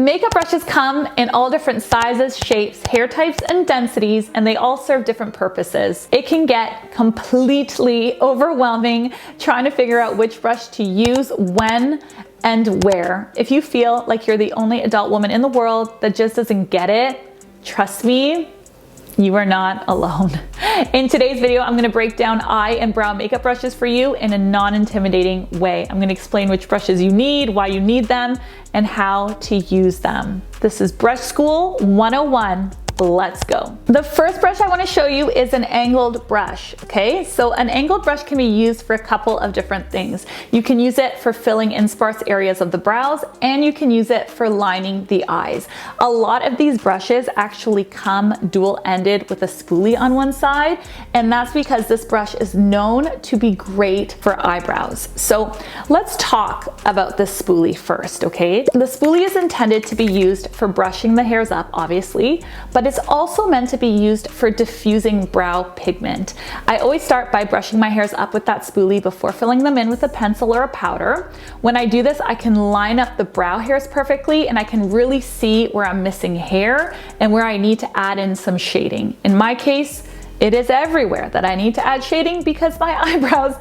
Makeup brushes come in all different sizes, shapes, hair types, and densities, and they all serve different purposes. It can get completely overwhelming trying to figure out which brush to use, when, and where. If you feel like you're the only adult woman in the world that just doesn't get it, trust me, you are not alone. In today's video, I'm gonna break down eye and brow makeup brushes for you in a non-intimidating way. I'm gonna explain which brushes you need, why you need them, and how to use them. This is Brush School 101. Let's go. The first brush I want to show you is an angled brush, okay? So an angled brush can be used for a couple of different things. You can use it for filling in sparse areas of the brows, and you can use it for lining the eyes. A lot of these brushes actually come dual-ended with a spoolie on one side, and that's because this brush is known to be great for eyebrows. So let's talk about this spoolie first, okay? The spoolie is intended to be used for brushing the hairs up, obviously, but it's also meant to be used for diffusing brow pigment. I always start by brushing my hairs up with that spoolie before filling them in with a pencil or a powder. When I do this, I can line up the brow hairs perfectly, and I can really see where I'm missing hair and where I need to add in some shading. In my case, it is everywhere that I need to add shading because my eyebrows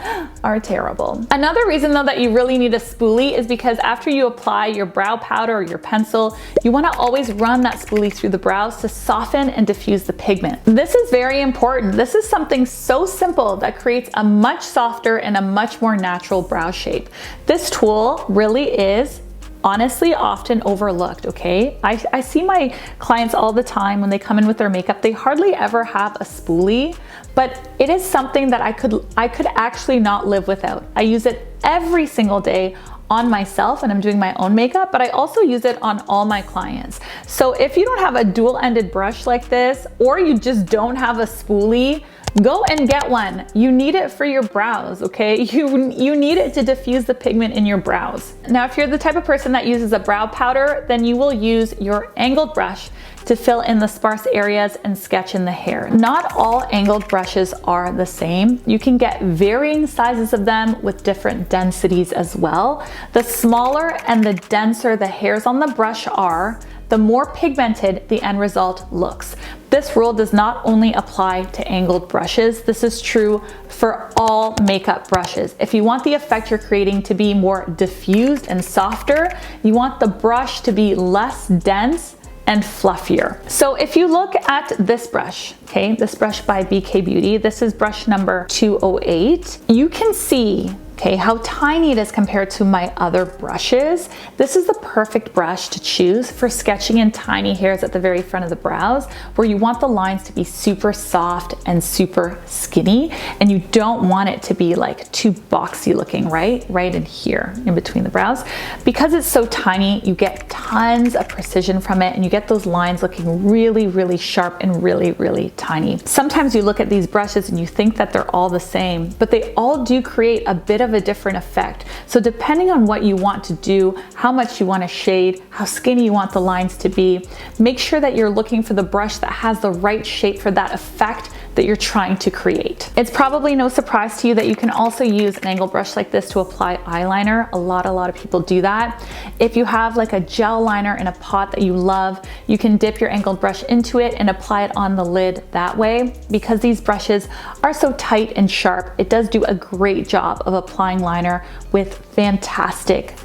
are terrible. Another reason though that you really need a spoolie is because after you apply your brow powder or your pencil, you want to always run that spoolie through the brows to soften and diffuse the pigment. This is very important. This is something so simple that creates a much softer and a much more natural brow shape. This tool really is honestly often overlooked, okay? I see my clients all the time when they come in with their makeup, they hardly ever have a spoolie, but it is something that I could actually not live without. I use it every single day on myself and I'm doing my own makeup, but I also use it on all my clients. So if you don't have a dual-ended brush like this, or you just don't have a spoolie, go and get one. You need it for your brows, okay? You need it to diffuse the pigment in your brows. Now, if you're the type of person that uses a brow powder, then you will use your angled brush to fill in the sparse areas and sketch in the hair. Not all angled brushes are the same. You can get varying sizes of them with different densities as well. The smaller and the denser the hairs on the brush are, the more pigmented the end result looks. This rule does not only apply to angled brushes, this is true for all makeup brushes. If you want the effect you're creating to be more diffused and softer, you want the brush to be less dense and fluffier. So if you look at this brush, okay, this brush by BK Beauty, this is brush number 208, you can see, okay, how tiny it is compared to my other brushes. This is the perfect brush to choose for sketching in tiny hairs at the very front of the brows, where you want the lines to be super soft and super skinny, and you don't want it to be like too boxy looking, right in here in between the brows. Because it's so tiny, you get tons of precision from it, and you get those lines looking really, really sharp and really, really tiny. Sometimes you look at these brushes and you think that they're all the same, but they all do create a bit of a different effect. So depending on what you want to do, how much you want to shade, how skinny you want the lines to be, make sure that you're looking for the brush that has the right shape for that effect that you're trying to create. It's probably no surprise to you that you can also use an angled brush like this to apply eyeliner. A lot of people do that. If you have like a gel liner in a pot that you love, you can dip your angled brush into it and apply it on the lid that way. Because these brushes are so tight and sharp, it does do a great job of applying liner with fantastic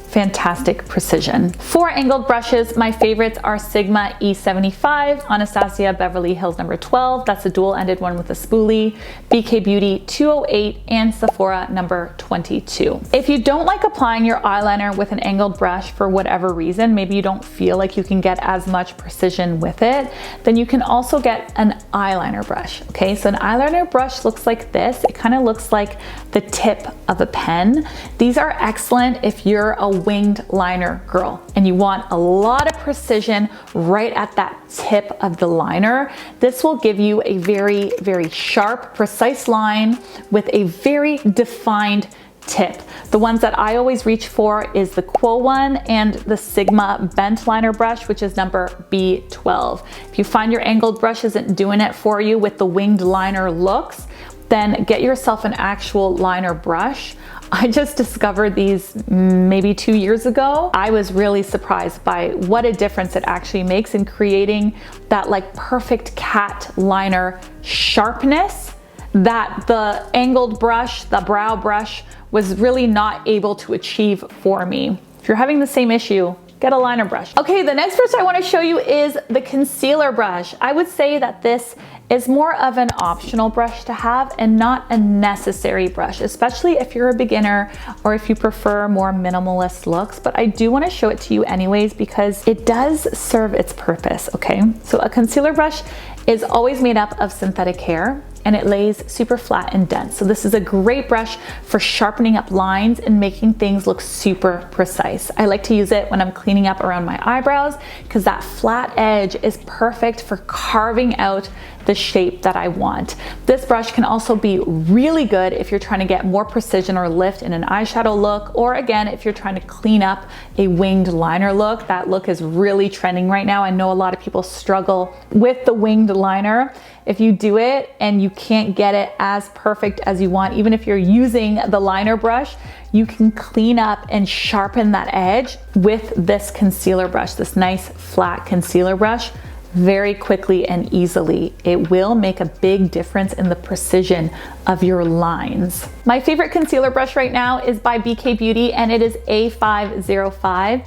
precision. For angled brushes, my favorites are Sigma E75, Anastasia Beverly Hills number 12, that's a dual-ended one with a spoolie, BK Beauty 208, and Sephora number 22. If you don't like applying your eyeliner with an angled brush for whatever reason, maybe you don't feel like you can get as much precision with it, then you can also get an eyeliner brush, okay? So an eyeliner brush looks like this. It kind of looks like the tip of a pen. These are excellent if you're a winged liner girl and you want a lot of precision right at that tip of the liner. This will give you a very, very sharp, precise line with a very defined tip. The ones that I always reach for is the Quo one and the Sigma bent liner brush, which is number B12. If you find your angled brush isn't doing it for you with the winged liner looks, then get yourself an actual liner brush. I just discovered these maybe 2 years ago. I was really surprised by what a difference it actually makes in creating that like perfect cat liner sharpness that the angled brush, the brow brush, was really not able to achieve for me. If you're having the same issue, get a liner brush. Okay, the next brush I want to show you is the concealer brush. I would say that this is more of an optional brush to have and not a necessary brush, especially if you're a beginner or if you prefer more minimalist looks. But I do want to show it to you anyways because it does serve its purpose, okay? So a concealer brush is always made up of synthetic hair and it lays super flat and dense. So this is a great brush for sharpening up lines and making things look super precise. I like to use it when I'm cleaning up around my eyebrows because that flat edge is perfect for carving out the shape that I want. This brush can also be really good if you're trying to get more precision or lift in an eyeshadow look, or again, if you're trying to clean up a winged liner look. That look is really trending right now. I know a lot of people struggle with the winged liner. If you do it and you can't get it as perfect as you want, even if you're using the liner brush, you can clean up and sharpen that edge with this concealer brush, this nice flat concealer brush, very quickly and easily. It will make a big difference in the precision of your lines. My favorite concealer brush right now is by BK Beauty and it is A505.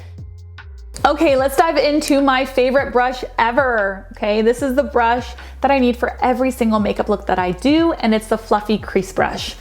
Okay, let's dive into my favorite brush ever. Okay, this is the brush that I need for every single makeup look that I do, and it's the Fluffy Crease Brush.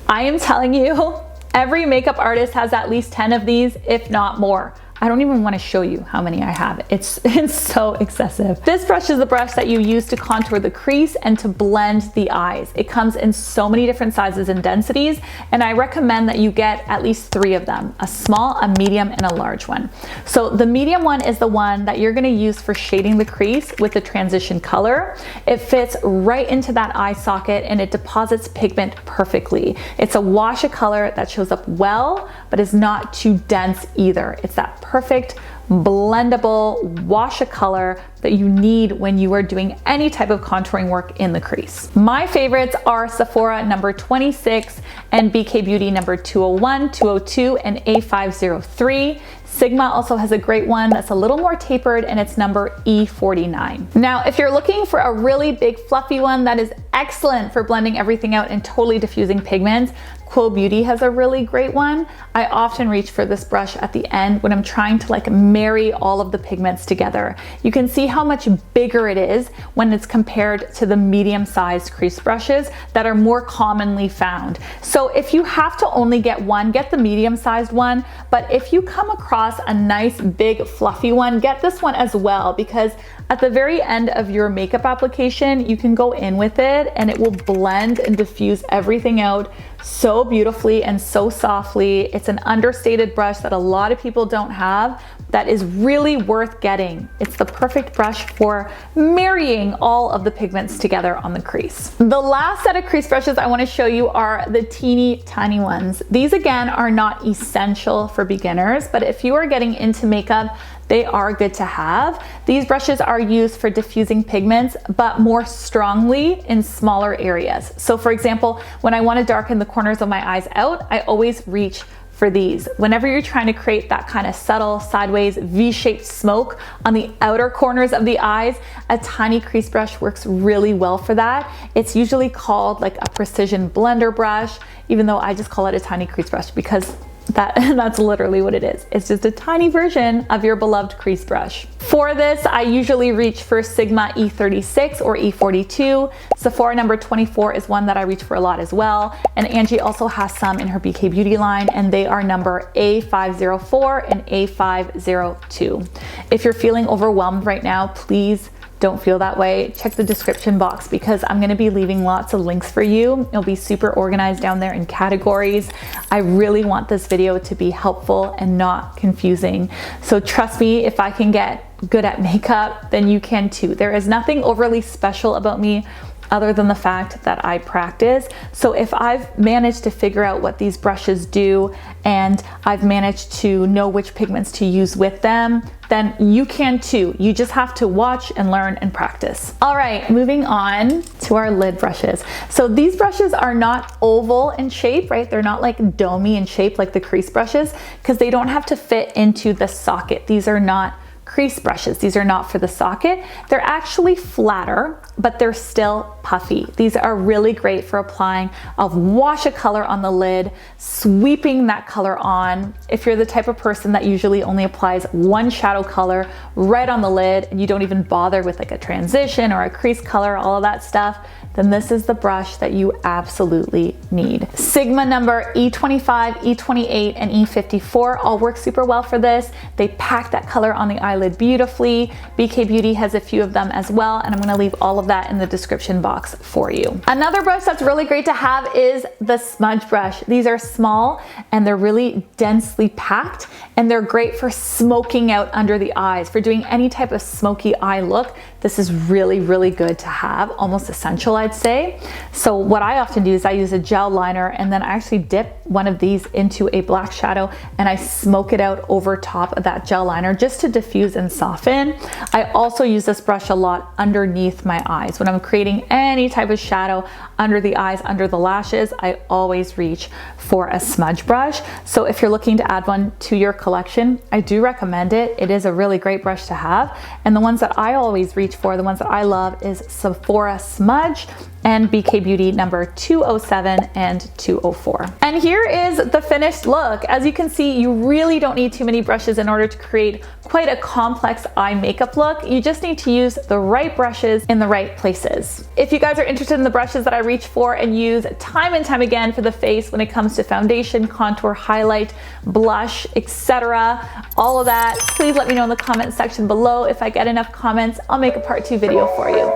I am telling you, every makeup artist has at least 10 of these, if not more. I don't even want to show you how many I have. It's so excessive. This brush is the brush that you use to contour the crease and to blend the eyes. It comes in so many different sizes and densities, and I recommend that you get at least 3 of them, a small, a medium, and a large one. So the medium one is the one that you're gonna use for shading the crease with the transition color. It fits right into that eye socket and it deposits pigment perfectly. It's a wash of color that shows up well, but is not too dense either. It's that perfect blendable wash of color that you need when you are doing any type of contouring work in the crease. My favorites are Sephora number 26 and BK Beauty number 201, 202, and A503. Sigma also has a great one that's a little more tapered and it's number E49. Now, if you're looking for a really big fluffy one that is excellent for blending everything out and totally diffusing pigments, Quo Beauty has a really great one. I often reach for this brush at the end when I'm trying to like marry all of the pigments together. You can see how much bigger it is when it's compared to the medium-sized crease brushes that are more commonly found. So if you have to only get one, get the medium-sized one, but if you come across a nice big fluffy one, get this one as well, because at the very end of your makeup application, you can go in with it and it will blend and diffuse everything out so beautifully and so softly. It's an understated brush that a lot of people don't have that is really worth getting. It's the perfect brush for marrying all of the pigments together on the crease. The last set of crease brushes I want to show you are the teeny tiny ones. These again are not essential for beginners, but if you are getting into makeup, they are good to have. These brushes are used for diffusing pigments, but more strongly in smaller areas. So for example, when I want to darken the corners of my eyes out, I always reach for these. Whenever you're trying to create that kind of subtle sideways V-shaped smoke on the outer corners of the eyes, a tiny crease brush works really well for that. It's usually called like a precision blender brush, even though I just call it a tiny crease brush because that's literally what it is. It's just a tiny version of your beloved crease brush. For this, I usually reach for Sigma E36 or E42. Sephora number 24 is one that I reach for a lot as well. And Angie also has some in her BK Beauty line, and they are number A504 and A502. If you're feeling overwhelmed right now, please don't feel that way. Check the description box because I'm gonna be leaving lots of links for you. It'll be super organized down there in categories. I really want this video to be helpful and not confusing. So trust me, if I can get good at makeup, then you can too. There is nothing overly special about me. other than the fact that I practice. So if I've managed to figure out what these brushes do and I've managed to know which pigments to use with them, then you can too. You just have to watch and learn and practice. All right, moving on to our lid brushes. So these brushes are not oval in shape, right? They're not like domey in shape like the crease brushes, because they don't have to fit into the socket. These are not crease brushes. These are not for the socket. They're actually flatter, but they're still puffy. These are really great for applying a wash of color on the lid, sweeping that color on. If you're the type of person that usually only applies one shadow color right on the lid and you don't even bother with like a transition or a crease color, all of that stuff, then this is the brush that you absolutely need. Sigma number E25, E28, and E54 all work super well for this. They pack that color on the eyelid beautifully. BK Beauty has a few of them as well, and I'm gonna leave all of that in the description box for you. Another brush that's really great to have is the smudge brush. These are small and they're really densely packed, and they're great for smoking out under the eyes. For doing any type of smoky eye look, this is really, really good to have, almost essential, I'd say. So what I often do is I use a gel liner and then I actually dip one of these into a black shadow and I smoke it out over top of that gel liner just to diffuse and soften. I also use this brush a lot underneath my eyes. When I'm creating any type of shadow under the eyes, under the lashes, I always reach for a smudge brush. So if you're looking to add one to your collection, I do recommend it. It is a really great brush to have. And the ones that I always reach for, the ones that I love, is Sephora Smudge and BK Beauty number 207 and 204. And here is the finished look. As you can see, you really don't need too many brushes in order to create quite a complex eye makeup look. You just need to use the right brushes in the right places. If you guys are interested in the brushes that I reach for and use time and time again for the face when it comes to foundation, contour, highlight, blush, etc., all of that, please let me know in the comment section below. If I get enough comments, I'll make a part 2 video for you.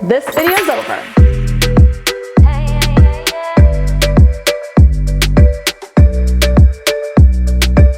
This video is over.